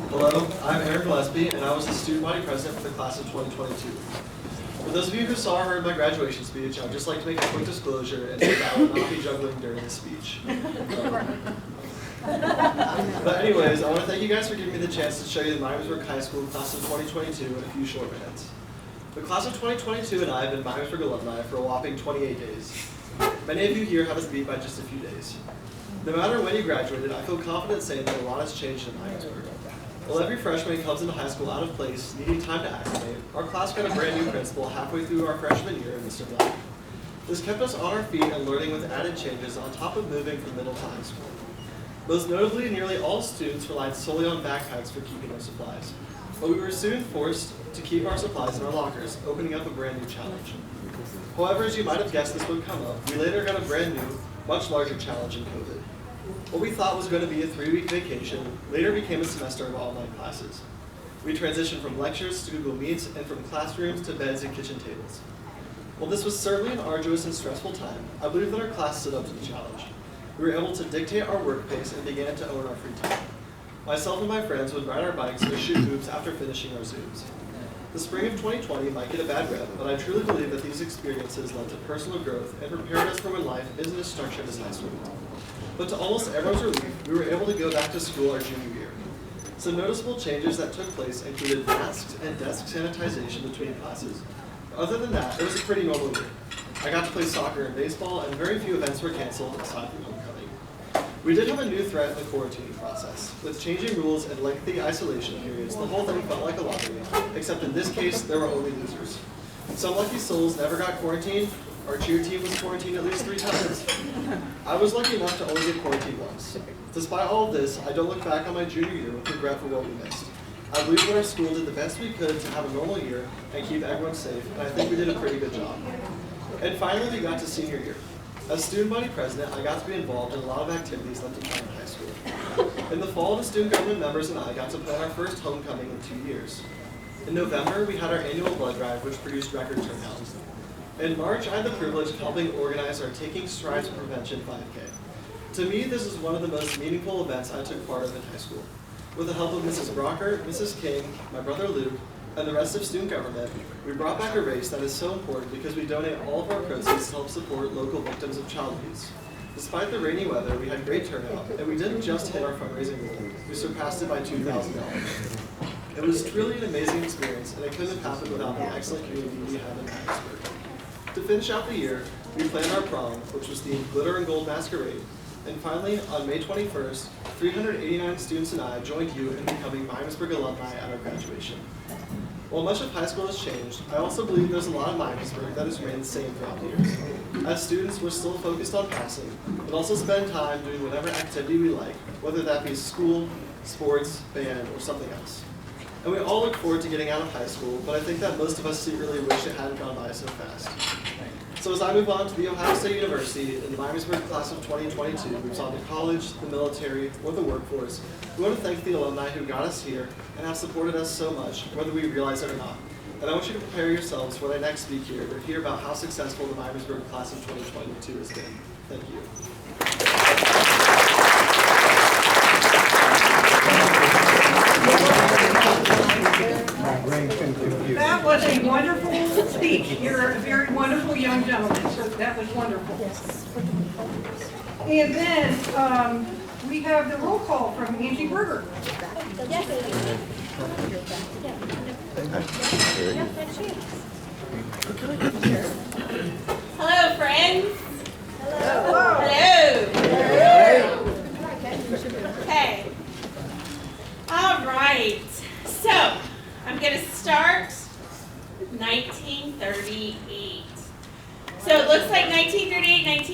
Hello, I'm Eric Gillespie, and I was the student body president for the class of 2022. For those of you who saw or heard my graduation speech, I would just like to make a quick disclosure and say that I will not be juggling during the speech. But anyways, I want to thank you guys for giving me the chance to show you the Miamisburg High School class of 2022 in a few short minutes. The class of 2022 and I have been Miamisburg alumni for a whopping 28 days. Many of you here have us beat by just a few days. No matter when you graduated, I feel confident saying that a lot has changed in Miamisburg. While every freshman comes into high school out of place, needing time to acclimate, our class got a brand new principal halfway through our freshman year in Mr. Black. This kept us on our feet and learning with added changes on top of moving from middle to high school. Most notably, nearly all students relied solely on backpacks for keeping their supplies. But we were soon forced to keep our supplies in our lockers, opening up a brand new challenge. However, as you might have guessed this would come up, we later got a brand new, much larger challenge in COVID. What we thought was going to be a 3-week vacation later became a semester of online classes. We transitioned from lectures to Google Meets and from classrooms to beds and kitchen tables. While this was certainly an arduous and stressful time, I believe that our class stood up to the challenge. We were able to dictate our work pace and began to own our free time. Myself and my friends would ride our bikes or shoot hoops after finishing our Zooms. The spring of 2020 might get a bad rep, but I truly believe that these experiences led to personal growth and prepared us for when life isn't as structured as high school. But to almost everyone's relief, we were able to go back to school our junior year. Some noticeable changes that took place included masks and desk sanitization between classes. Other than that, it was a pretty normal year. I got to play soccer and baseball, and very few events were canceled aside from homecoming. We did have a new threat in the quarantining process. With changing rules and lengthy isolation periods, the whole thing felt like a lottery, except in this case, there were only losers. Some lucky souls never got quarantined. Our cheer team was quarantined at least 3 times. I was lucky enough to only get quarantined once. Despite all of this, I don't look back on my junior year with regret for what we missed. I believe that our school did the best we could to have a normal year and keep everyone safe, and I think we did a pretty good job. And finally, we got to senior year. As student body president, I got to be involved in a lot of activities that define high school. In the fall, the student government members and I got to plan our first homecoming in 2 years. In November, we had our annual blood drive, which produced record turnouts. In March, I had the privilege of helping organize our Taking Strides Prevention 5K. To me, this is one of the most meaningful events I took part of in high school. With the help of Mrs. Brocker, Mrs. King, my brother Luke, and the rest of student government, we brought back a race that is so important because we donate all of our proceeds to help support local victims of child abuse. Despite the rainy weather, we had great turnout, and we didn't just hit our fundraising goal, we surpassed it by $2,000. It was truly an amazing experience, and it couldn't have happened without the excellent community we have in Miamisburg. To finish out the year, we planned our prom, which was themed Glitter and Gold Masquerade. And finally, on May 21st, 389 students and I joined you in becoming Miamisburg alumni at our graduation. While much of high school has changed, I also believe there's a lot of Miamisburg that has remained the same throughout the years. As students, we're still focused on passing, but also spend time doing whatever activity we like, whether that be school, sports, band, or something else. And we all look forward to getting out of high school, but I think that most of us secretly wish it hadn't gone by so fast. So as I move on to The Ohio State University in the Miamisburg class of 2022, moves on to college, the military, or the workforce, we want to thank the alumni who got us here and have supported us so much, whether we realize it or not. And I want you to prepare yourselves for when I next speak here to hear about how successful the Miamisburg class of 2022 has been. Thank you. That was a wonderful speech. You're a very wonderful young gentleman. So that was wonderful. And then we have the roll call from Angie Berger. Hello, friends. Hello. Hello. Okay. All right. So I'm going to start 1938. So it looks like 1938,